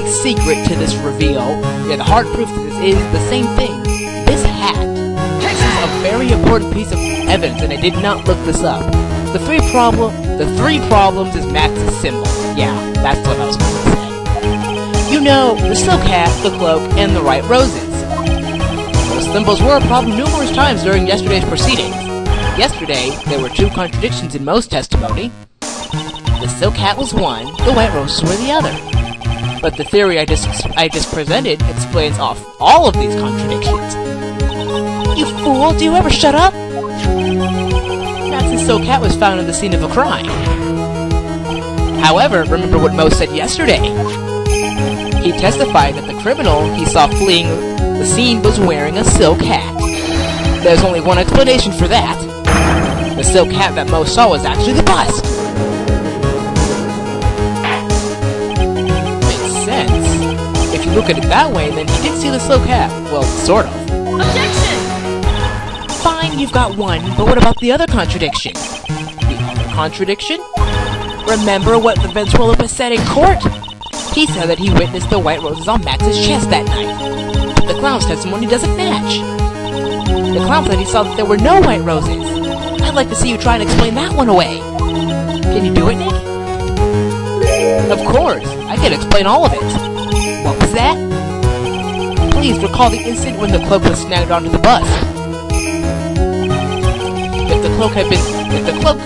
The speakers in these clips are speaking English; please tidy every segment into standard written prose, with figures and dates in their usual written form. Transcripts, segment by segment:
secret to this reveal. Yeah, the hard proof to this is the same thing. This hat. This is a very important piece of evidence, and I did not look this up. The three problems is Max's symbol. Yeah, that's what I was going to say. You know, the silk hat, the cloak, and the Wright roses. Those symbols were a problem numerous times during yesterday's proceedings. Yesterday, there were two contradictions in Mo's testimony. The silk hat was one, the Wright roses were the other. But the theory I just presented explains off all of these contradictions. You fool, do you ever shut up? Max's silk hat was found at the scene of a crime. However, remember what Mo said yesterday. He testified that the criminal he saw fleeing the scene was wearing a silk hat. There's only one explanation for that. The silk hat that Mo saw was actually the bust. Makes sense. If you look at it that way, then he did see the silk hat. Well, sort of. Objection! Fine, you've got one, but what about the other contradiction? The other contradiction? Remember what the ventriloquist said in court? He said that he witnessed the Wright roses on Max's chest that night. But the clown's testimony doesn't match. The clown said he saw that there were no Wright roses. I'd like to see you try and explain that one away. Can you do it, Nick? Of course, I can explain all of it. What was that? Please recall the incident when the cloak was snagged onto the bus. If the cloak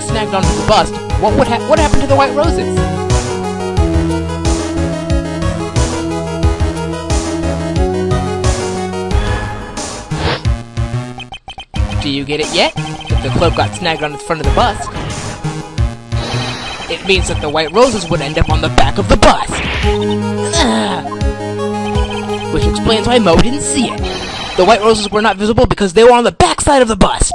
snagged onto the bust, what happened to the Wright roses? Do you get it yet? If the cloak got snagged on the front of the bus, it means that the Wright roses would end up on the back of the bus. Which explains why Mo didn't see it. The Wright roses were not visible because they were on the back side of the bust.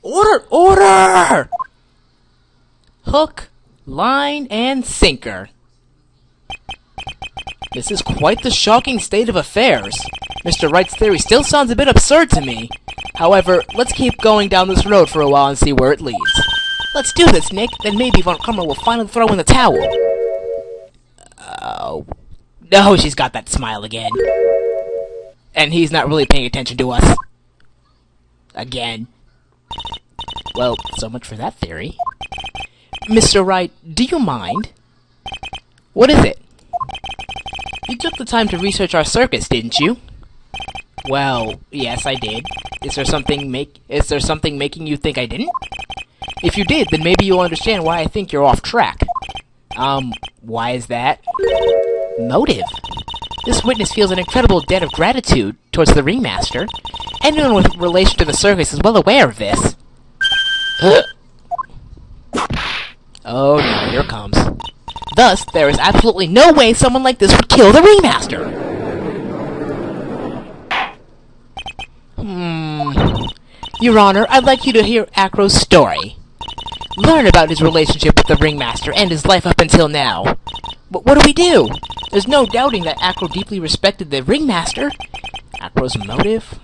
Order! Order! Hook, line, and sinker. This is quite the shocking state of affairs. Mr. Wright's theory still sounds a bit absurd to me. However, let's keep going down this road for a while and see where it leads. Let's do this, Nick, then maybe Von Karma will finally throw in the towel. Oh. No, she's got that smile again. And he's not really paying attention to us. Again. Well, so much for that theory. Mr. Wright, do you mind? What is it? You took the time to research our circus, didn't you? Well, yes, I did. Is there something making you think I didn't? If you did, then maybe you'll understand why I think you're off track. Why is that? Motive. This witness feels an incredible debt of gratitude towards the ringmaster. Anyone with relation to the circus is well aware of this. Oh no, here it comes. Thus, there is absolutely no way someone like this would kill the ringmaster. Your Honor, I'd like you to hear Acro's story. Learn about his relationship with the ringmaster and his life up until now. But what do we do? There's no doubting that Acro deeply respected the ringmaster. Acro's motive?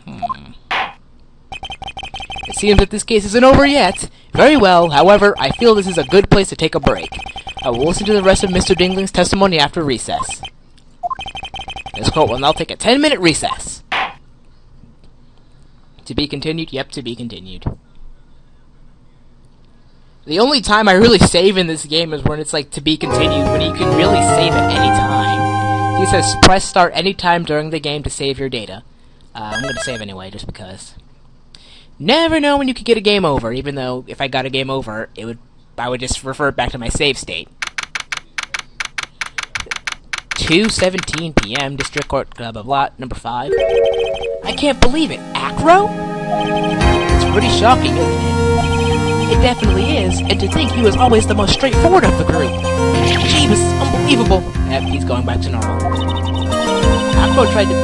It seems that this case isn't over yet. Very well, however, I feel this is a good place to take a break. I will listen to the rest of Mr. Dingling's testimony after recess. This court will now take a 10-minute recess. To be continued? Yep, to be continued. The only time I really save in this game is when it's like to be continued, when you can really save at any time. He says press start anytime during the game to save your data. I'm gonna save anyway, just because. Never know when you could get a game over, even though if I got a game over, I would just refer back to my save state. 2:17 p.m. District Court, blah blah blah, number 5. I can't believe it. Acro? It's pretty shocking, isn't it? It definitely is, and to think he was always the most straightforward of the group. Jeebus, unbelievable. Yep, he's going back to normal. Acro tried to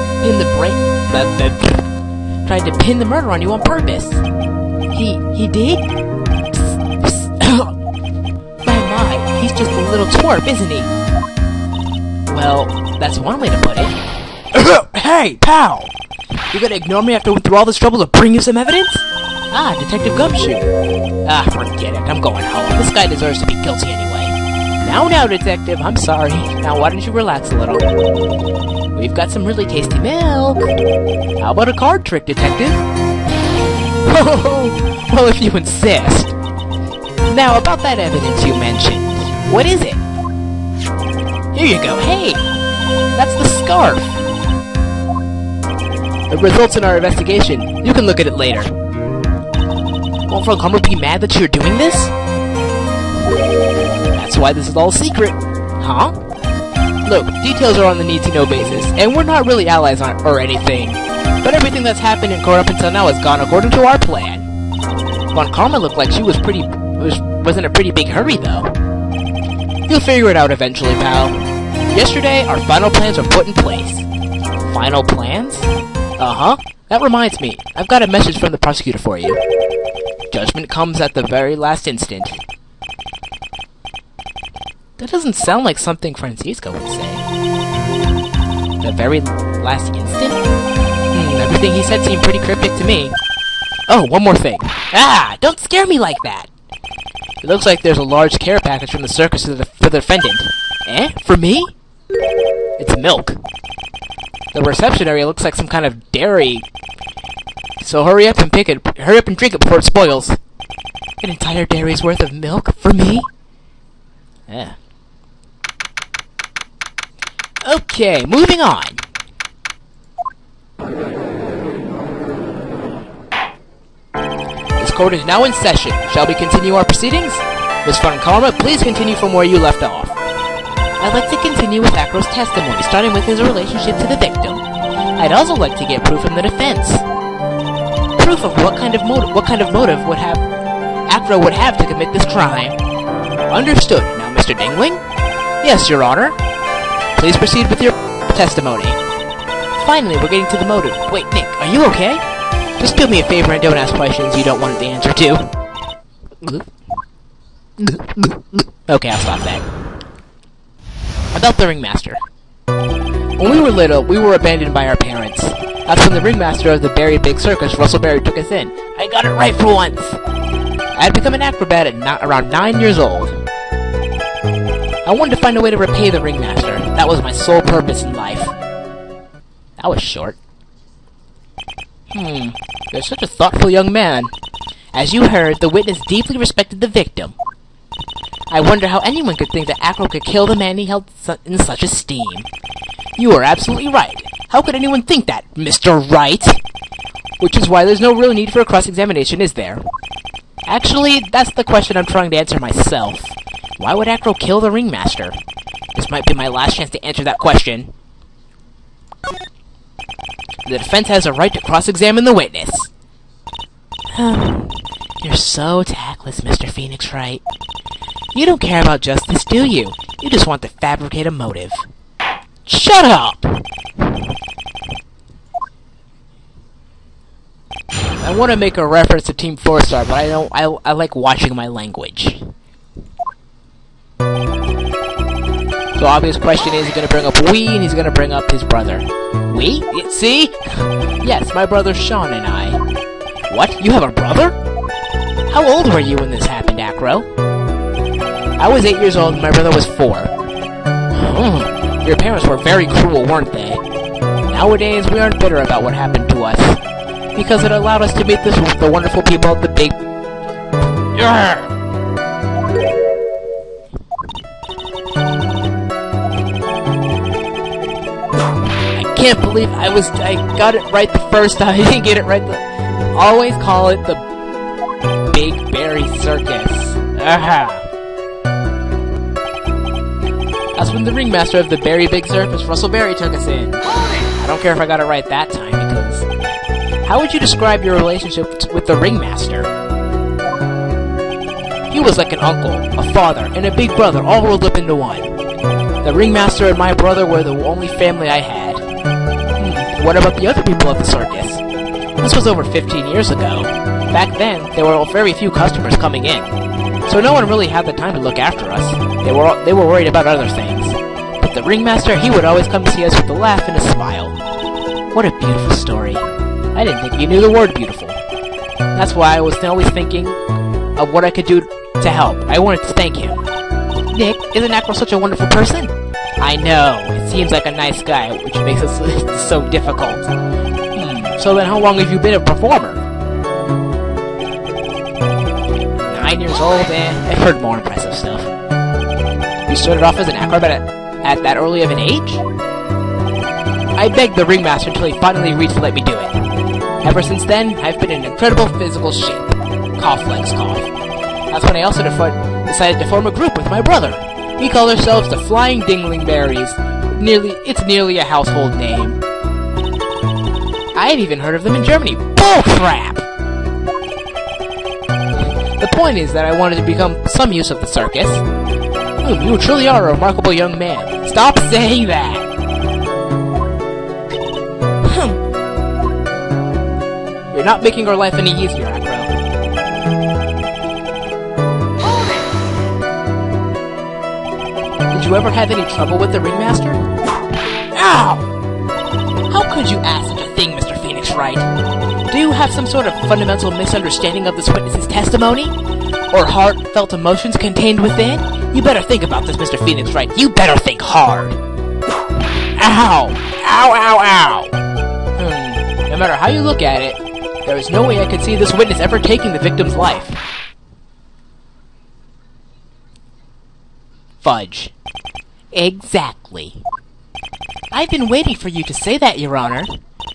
pin the murder on you on purpose. He did? My, he's just a little twerp, isn't he? Well, that's one way to put it. Hey, pal! You gonna ignore me after I went through all this trouble to bring you some evidence? Ah, Detective Gumshoe. Ah, forget it. I'm going home. This guy deserves to be guilty anyway. Now, detective, I'm sorry. Now, why don't you relax a little? We've got some really tasty milk. How about a card trick, detective? Oh, well, if you insist. Now, about that evidence you mentioned, what is it? Here you go. Hey, that's the scarf. The results in our investigation. You can look at it later. Won't Frog Karma be mad that you're doing this? That's why this is all secret. Huh? Look, details are on the need-to-know basis, and we're not really allies or anything. But everything that's happened in Core up until now has gone according to our plan. Von Karma looked like she was in a pretty big hurry, though. You'll figure it out eventually, pal. Yesterday, our final plans were put in place. Final plans? Uh-huh. That reminds me, I've got a message from the prosecutor for you. Judgment comes at the very last instant. That doesn't sound like something Francisco would say. The very last instant? Everything he said seemed pretty cryptic to me. Oh, one more thing. Ah! Don't scare me like that! It looks like there's a large care package from the circus for the defendant. Eh? For me? It's milk. The reception area looks like some kind of dairy. So hurry up and drink it before it spoils. An entire dairy's worth of milk for me? Yeah. Okay, moving on. This court is now in session. Shall we continue our proceedings? Miss Von Karma, please continue from where you left off. I'd like to continue with Acro's testimony, starting with his relationship to the victim. I'd also like to get proof from the defense. Proof of what kind of motive Acro would have to commit this crime. Understood. Now, Mr. Dingling? Yes, Your Honor. Please proceed with your testimony. Finally, we're getting to the motive. Wait, Nick, are you okay? Just do me a favor and don't ask questions you don't want the answer to. Okay, I'll stop that. About the Ringmaster. When we were little, we were abandoned by our parents. That's when the Ringmaster of the Berry Big Circus, Russell Berry, took us in. I got it right for once! I had become an acrobat at around 9 years old. I wanted to find a way to repay the Ringmaster. That was my sole purpose in life. That was short. You're such a thoughtful young man. As you heard, the witness deeply respected the victim. I wonder how anyone could think that Acro could kill the man he held in such esteem. You are absolutely right. How could anyone think that, Mr. Wright? Which is why there's no real need for a cross-examination, is there? Actually, that's the question I'm trying to answer myself. Why would Acro kill the Ringmaster? This might be my last chance to answer that question. The defense has a right to cross-examine the witness. You're so tactless, Mr. Pheonix Wright. You don't care about justice, do you? You just want to fabricate a motive. Shut up! I want to make a reference to Team 4-Star, but I like watching my language. So obvious question is, he's going to bring up we, and he's going to bring up his brother. We? See? Yes, my brother Sean and I. What? You have a brother? How old were you when this happened, Acro? I was 8 years old and my brother was 4. Your parents were very cruel, weren't they? Nowadays, we aren't bitter about what happened to us, because it allowed us to meet the wonderful people of the big... I can't believe I got it right the first time. I didn't get it right always call it the Big Berry Circus. That's when the Ringmaster of the Berry Big Circus, Russell Berry, took us in. I don't care if I got it right that time, because... How would you describe your relationship with the Ringmaster? He was like an uncle, a father, and a big brother all rolled up into one. The Ringmaster and my brother were the only family I had. What about the other people of the circus? This was over 15 years ago. Back then, there were very few customers coming in, so no one really had the time to look after us. They were worried about other things. But the Ringmaster, he would always come to see us with a laugh and a smile. What a beautiful story. I didn't think you knew the word beautiful. That's why I was always thinking of what I could do to help. I wanted to thank him. Nick, isn't Acro such a wonderful person? I know. It seems like a nice guy, which makes it so difficult. So then how long have you been a performer? 9 years old, I've heard more impressive stuff. You started off as an acrobat at that early of an age? I begged the ringmaster until he finally agreed to let me do it. Ever since then, I've been in incredible physical shape. Cough legs cough. That's when I also decided to form a group with my brother. We call ourselves the Flying Dinglingberries. It's nearly a household name. I had even heard of them in Germany. Bullcrap! The point is that I wanted to become some use of the circus. You truly are a remarkable young man. Stop saying that! You're not making our life any easier, Acro. Did you ever have any trouble with the ringmaster? Ow! How could you ask such a thing, Mr. Pheonix Wright? Do you have some sort of fundamental misunderstanding of this witness's testimony? Or heartfelt emotions contained within? You better think about this, Mr. Pheonix Wright. You better think hard. Ow! Ow, ow, ow! No matter how you look at it, there is no way I could see this witness ever taking the victim's life. Fudge. Exactly. I've been waiting for you to say that, Your Honor.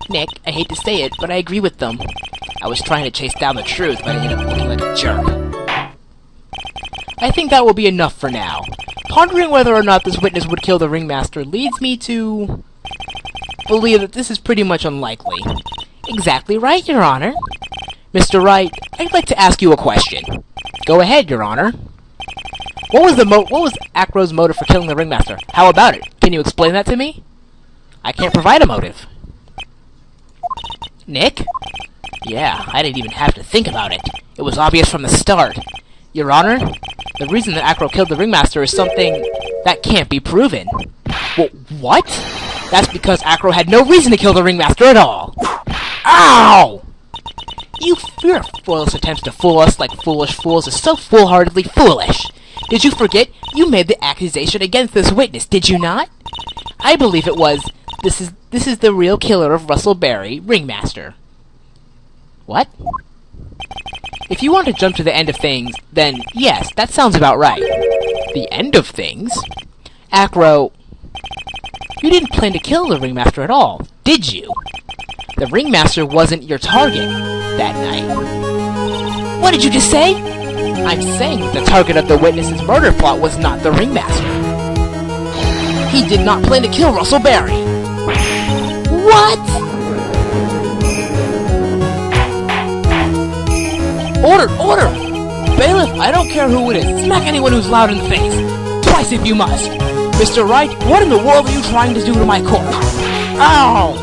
Nick, I hate to say it, but I agree with them. I was trying to chase down the truth, but I ended up looking like a jerk. I think that will be enough for now. Pondering whether or not this witness would kill the ringmaster leads me to believe that this is pretty much unlikely. Exactly right, Your Honor. Mr. Wright, I'd like to ask you a question. Go ahead, Your Honor. What was Acro's motive for killing the ringmaster? How about it? Can you explain that to me? I can't provide a motive. Nick? Yeah, I didn't even have to think about it. It was obvious from the start. Your Honor, the reason that Acro killed the ringmaster is something that can't be proven. What? That's because Acro had no reason to kill the ringmaster at all. Ow! Your foolish attempts to fool us like foolish fools is so foolhardily foolish. Did you forget? You made the accusation against this witness, did you not? I believe it was, this is the real killer of Russell Berry, ringmaster. What? If you want to jump to the end of things, then yes, that sounds about right. The end of things? Acro, you didn't plan to kill the ringmaster at all, did you? The ringmaster wasn't your target that night. What did you just say? I'm saying that the target of the witness's murder plot was not the ringmaster. He did not plan to kill Russell Berry. What? Order! Bailiff, I don't care who it is. Smack anyone who's loud in the face. Twice if you must. Mr. Wright, what in the world are you trying to do to my court? Ow!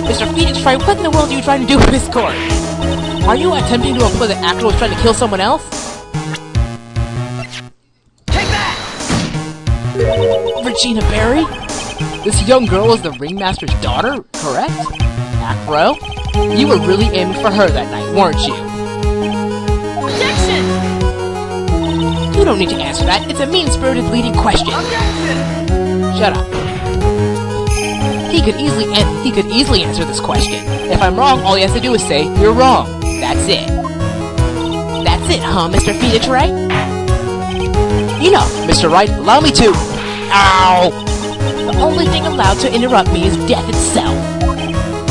Mr. Pheonix Wright, what in the world are you trying to do with this court? Are you attempting to imply that Acro was trying to kill someone else? Take that! Regina Berry? This young girl is the ringmaster's daughter, correct? Acro? You were really aiming for her that night, weren't you? Objection! You don't need to answer that. It's a mean-spirited leading question. Objection! Shut up. He could easily answer this question. If I'm wrong, all he has to do is say, you're wrong. That's it. That's it, huh, Mr. Pheonix Wright? Enough, Mr. Wright. Allow me to... Ow! The only thing allowed to interrupt me is death itself.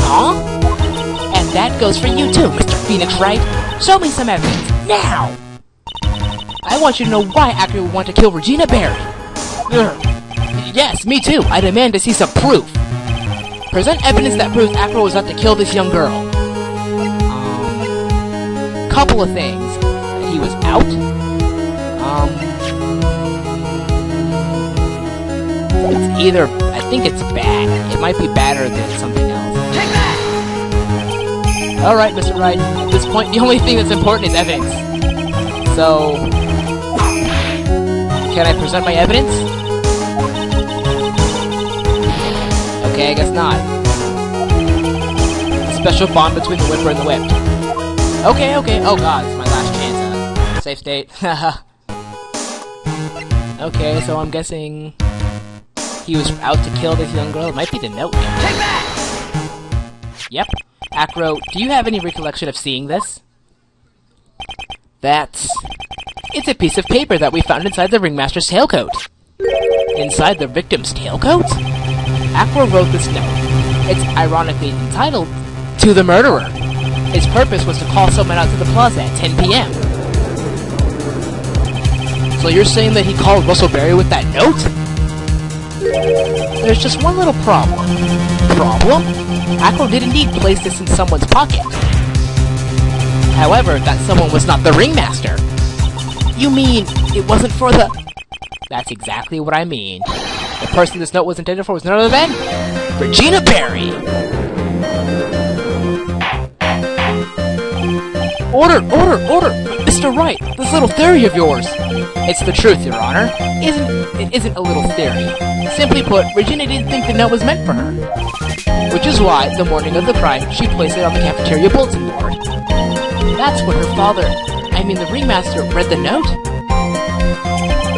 Huh? And that goes for you too, Mr. Pheonix Wright. Show me some evidence, now! I want you to know why Acro would want to kill Regina Berry. Yes, me too. I demand to see some proof. Present evidence that proves Acro was out to kill this young girl. Couple of things. He was out. It's either, I think it's bad. It might be badder than something else. Take that! Alright, Mr. Wright. At this point, the only thing that's important is evidence. So... can I present my evidence? Okay, I guess not. A special bond between the whipper and the whipped. Okay. Oh god, it's my last chance. Safe state. Okay, so I'm guessing he was out to kill this young girl. It might be the note. Take that! Yep. Acro, do you have any recollection of seeing this? It's a piece of paper that we found inside the ringmaster's tailcoat. Inside the victim's tailcoat? Acro wrote this note. It's ironically entitled, "To the Murderer." His purpose was to call someone out to the plaza at 10 p.m. So you're saying that he called Russell Berry with that note? There's just one little problem. Problem? Acro did indeed place this in someone's pocket. However, that someone was not the ringmaster. You mean it wasn't for the... That's exactly what I mean. The person this note was intended for was none other than... Regina Berry! Order! Mr. Wright, this little theory of yours! It's the truth, Your Honor. It isn't a little theory. Simply put, Regina didn't think the note was meant for her. Which is why, the morning of the crime, she placed it on the cafeteria bulletin board. That's when her father, the ringmaster, read the note?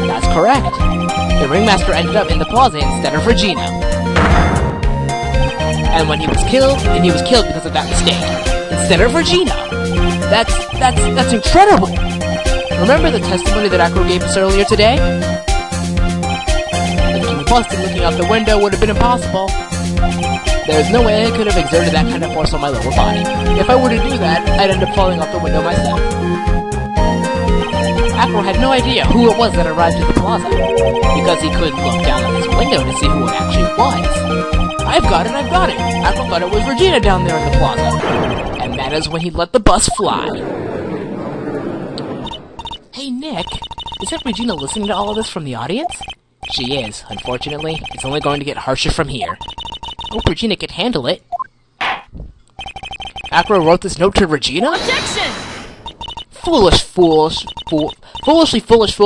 That's correct. The ringmaster ended up in the plaza instead of Regina. And when he was killed because of that mistake, instead of Regina. That's incredible! Remember the testimony that Acro gave us earlier today? Looking busted looking out the window would have been impossible. There's no way I could have exerted that kind of force on my lower body. If I were to do that, I'd end up falling off the window myself. Acro had no idea who it was that arrived at the plaza, because he couldn't look down at his window to see who it actually was. I've got it! Acro thought it was Regina down there in the plaza. And that is when he let the bus fly. Hey Nick, isn't Regina listening to all of this from the audience? She is. Unfortunately, it's only going to get harsher from here. Hope Regina can handle it. Acro wrote this note to Regina? Objection! Foolish fools with foolishly foolish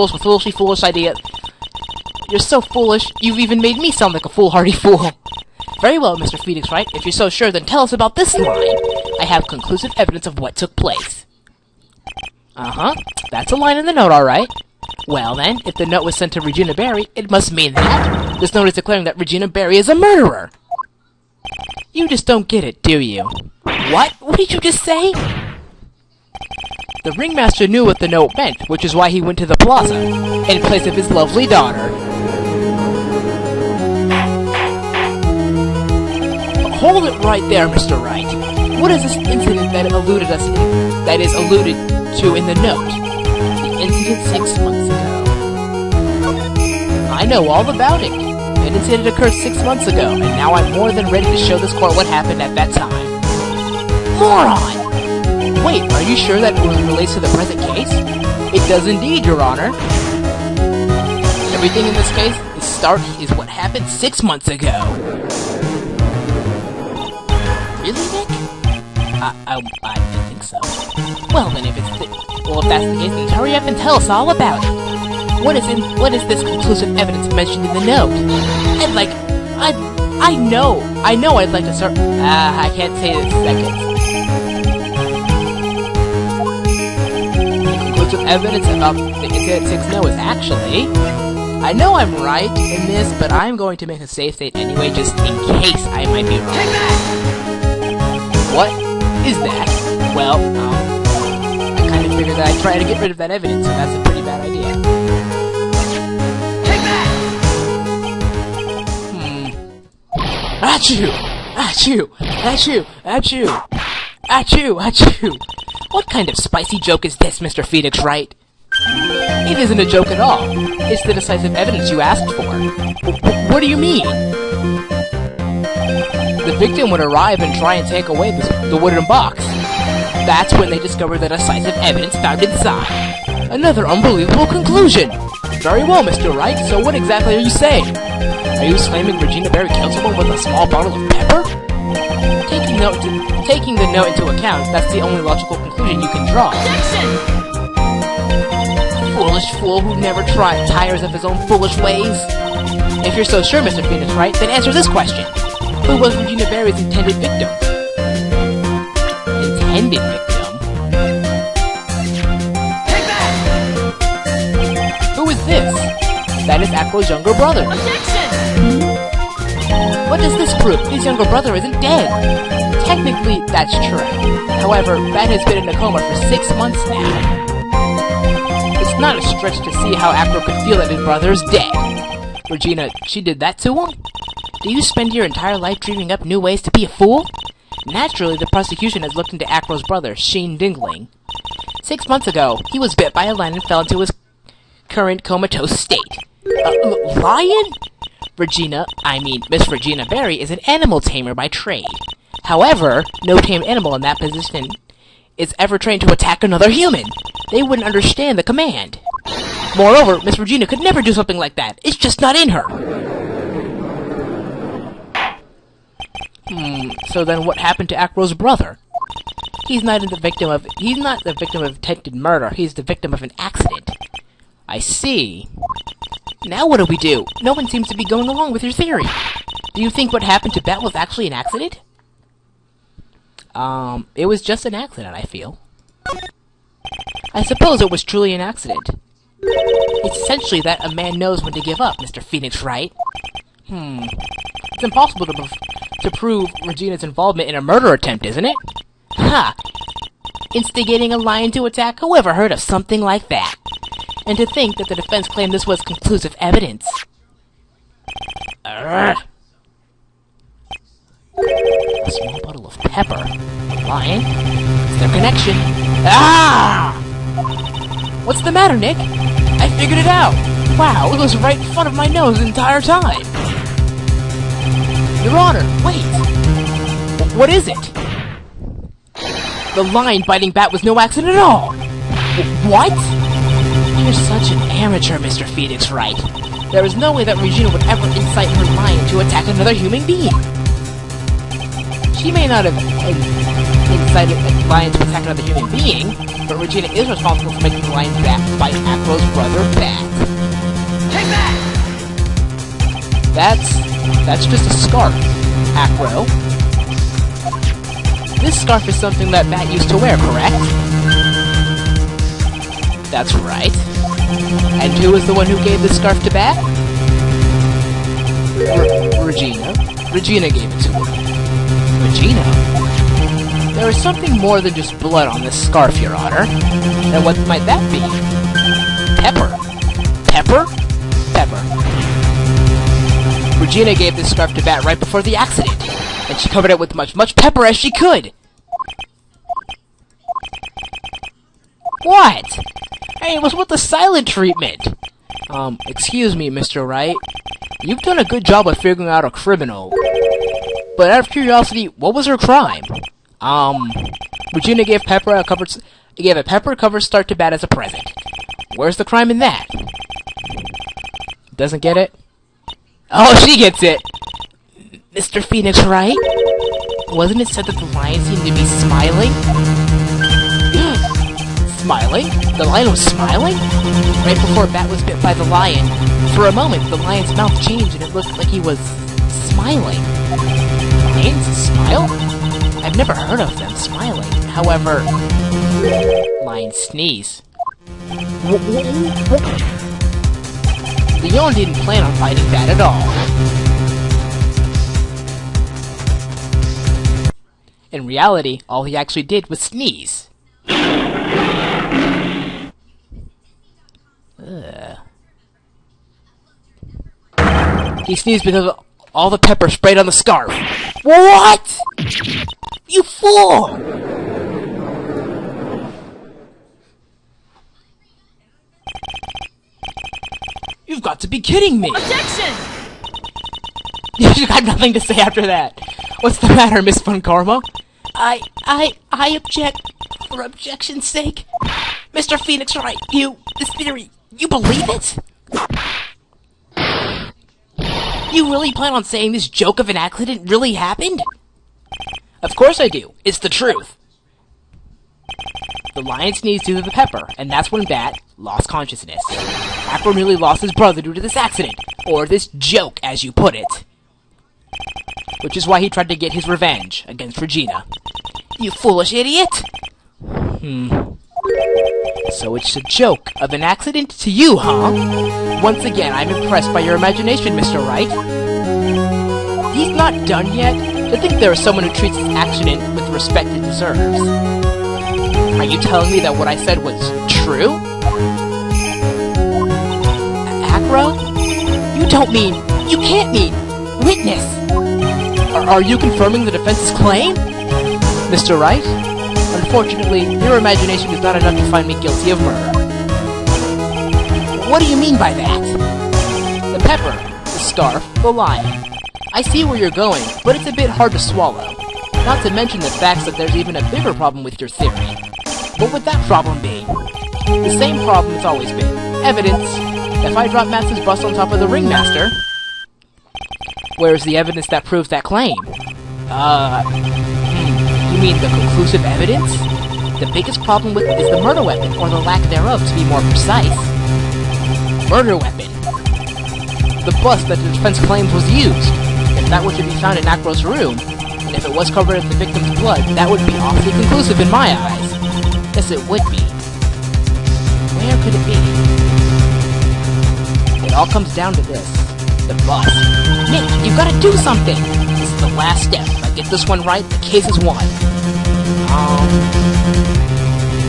ideas. You're so foolish, you've even made me sound like a foolhardy fool. Very well, Mr. Pheonix, Wright. If you're so sure, then tell us about this line. I have conclusive evidence of what took place. Uh-huh. That's a line in the note, alright. Well then, if the note was sent to Regina Berry, it must mean that this note is declaring that Regina Berry is a murderer. You just don't get it, do you? What? What did you just say? The ringmaster knew what the note meant, which is why he went to the plaza, in place of his lovely daughter. Hold it right there, Mr. Wright. What is this incident that is alluded to in the note? The incident 6 months ago. I know all about it. An incident occurred 6 months ago, and now I'm more than ready to show this court what happened at that time. Moron! Wait, are you sure that it relates to the present case? It does indeed, Your Honor. Everything in this case is what happened 6 months ago. Really, Nick? I didn't think so. Well, then, if that's the case, then hurry up and tell us all about it. What is this conclusive evidence mentioned in the note? I know I'd like to start... I can't say this second. Conclusive evidence about the Incident 6 no is actually... I know I'm right in this, but I'm going to make a safe state anyway, just in case I might be wrong. Take that! What is that? Well, I kind of figured that I'd try to get rid of that evidence, so that's a pretty bad idea. Take that! Achoo! Achoo! Achoo! Achoo! Achoo! Achoo! What kind of spicy joke is this, Mr. Pheonix, Wright? It isn't a joke at all. It's the decisive evidence you asked for. What do you mean? The victim would arrive and try and take away the wooden box. That's when they discovered the decisive evidence found inside. Another unbelievable conclusion! Very well, Mr. Wright, so what exactly are you saying? Are you claiming Regina Berry killed someone with a small bottle of pepper? Taking the note into account, that's the only logical conclusion you can draw. Objection! Foolish fool who never tires of his own foolish ways. If you're so sure, Mr. Pheonix, Wright, then answer this question. Who was Regina Berry's intended victim? Intended victim? Take that! Who is this? That is Acro's younger brother. Objection! What does this prove? His younger brother isn't dead. Technically, that's true. However, Bat has been in a coma for 6 months now. It's not a stretch to see how Acro could feel that his brother is dead. Regina, she did that to him? Do you spend your entire life dreaming up new ways to be a fool? Naturally, the prosecution has looked into Acro's brother, Sheen Dingling. 6 months ago, he was bit by a lion and fell into his current comatose state. Lion? Miss Regina Berry is an animal tamer by trade. However, no tamed animal in that position is ever trained to attack another human. They wouldn't understand the command. Moreover, Miss Regina could never do something like that. It's just not in her. So then what happened to Acro's brother? He's not the victim of attempted murder. He's the victim of an accident. I see. Now what do we do? No one seems to be going along with your theory. Do you think what happened to Bet was actually an accident? It was just an accident, I feel. I suppose it was truly an accident. It's essentially that a man knows when to give up, Mr. Pheonix, right? It's impossible to prove Regina's involvement in a murder attempt, isn't it? Ha! Instigating a lion to attack? Who ever heard of something like that? And to think that the defense claimed this was conclusive evidence. A small bottle of pepper. A lion? It's their connection. Ah! What's the matter, Nick? I figured it out. Wow, it was right in front of my nose the entire time. Your Honor, wait. What is it? The lion biting Bat was no accident at all. What? You're such an amateur, Mr. Pheonix, Wright. There is no way that Regina would ever incite her lion to attack another human being. She may not have incited a lion to attack another human being, but Regina is responsible for making the lion bite Acro's brother Bat. Take that! That's just a scarf, Acro. This scarf is something that Bat used to wear, correct? That's right. And who was the one who gave this scarf to Bat? Regina. Regina gave it to her. Regina? There is something more than just blood on this scarf, Your Honor. And what might that be? Pepper. Pepper? Pepper. Regina gave this scarf to Bat right before the accident, and she covered it with much pepper as she could! What? Hey, it was with the silent treatment! Excuse me, Mr. Wright. You've done a good job of figuring out a criminal. But out of curiosity, what was her crime? Regina gave a pepper-covered start to Bat as a present. Where's the crime in that? Doesn't get it? Oh, she gets it! Mr. Pheonix, right? Wasn't it said that the lion seemed to be smiling? Smiling? The lion was smiling? Right before Bat was bit by the lion, for a moment the lion's mouth changed and it looked like he was smiling. Lions smile? I've never heard of them smiling. However, lions sneeze. Leon didn't plan on fighting Bat at all. In reality, all he actually did was sneeze. He sneezed because of all the pepper sprayed on the scarf. What? You fool! You've got to be kidding me! Objection! You got nothing to say after that. What's the matter, Miss Von Karma? I object for objection's sake. Mr. Pheonix, right? This theory, you believe it? You really plan on saying this joke of an accident really happened? Of course I do. It's the truth. The lion sneezed due to the pepper, and that's when Bat lost consciousness. Acro nearly lost his brother due to this accident, or this joke, as you put it. Which is why he tried to get his revenge against Regina. You foolish idiot! So it's a joke of an accident to you, huh? Once again, I'm impressed by your imagination, Mr. Wright. He's not done yet. To think there is someone who treats this accident with the respect it deserves. Are you telling me that what I said was true? Acro? You don't mean... You can't mean... Witness! Are you confirming the defense's claim? Mr. Wright? Unfortunately, your imagination is not enough to find me guilty of murder. What do you mean by that? The pepper, the scarf, the lion. I see where you're going, but it's a bit hard to swallow. Not to mention the fact that there's even a bigger problem with your theory. What would that problem be? The same problem it's always been. Evidence. If I drop Max's bust on top of the ringmaster... Where's the evidence that proves that claim? You mean the conclusive evidence? The biggest problem with it is the murder weapon, or the lack thereof, to be more precise. Murder weapon. The bust that the defense claims was used. If that were to be found in Acro's room, and if it was covered in the victim's blood, that would be awfully conclusive in my eyes. Yes, it would be. Where could it be? It all comes down to this. The bust. Nick, you've got to do something! This is the last step. If I get this one right, the case is won.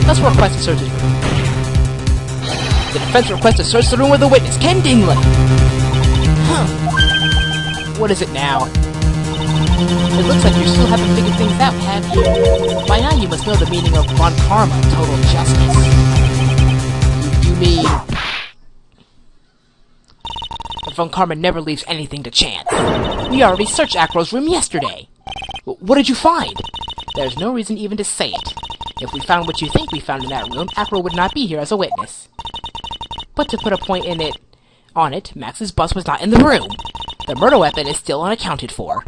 Let's request a search of the room. The defense requests to search the room with the witness, Ken Dingley! Huh. What is it now? It looks like you still haven't figured things out, have you? By now you must know the meaning of von karma, total justice. You mean... Von Karma never leaves anything to chance. We already searched Acro's room yesterday. What did you find? There's no reason even to say it. If we found what you think we found in that room, Acro would not be here as a witness. But to put a point on it, Max's bust was not in the room. The murder weapon is still unaccounted for.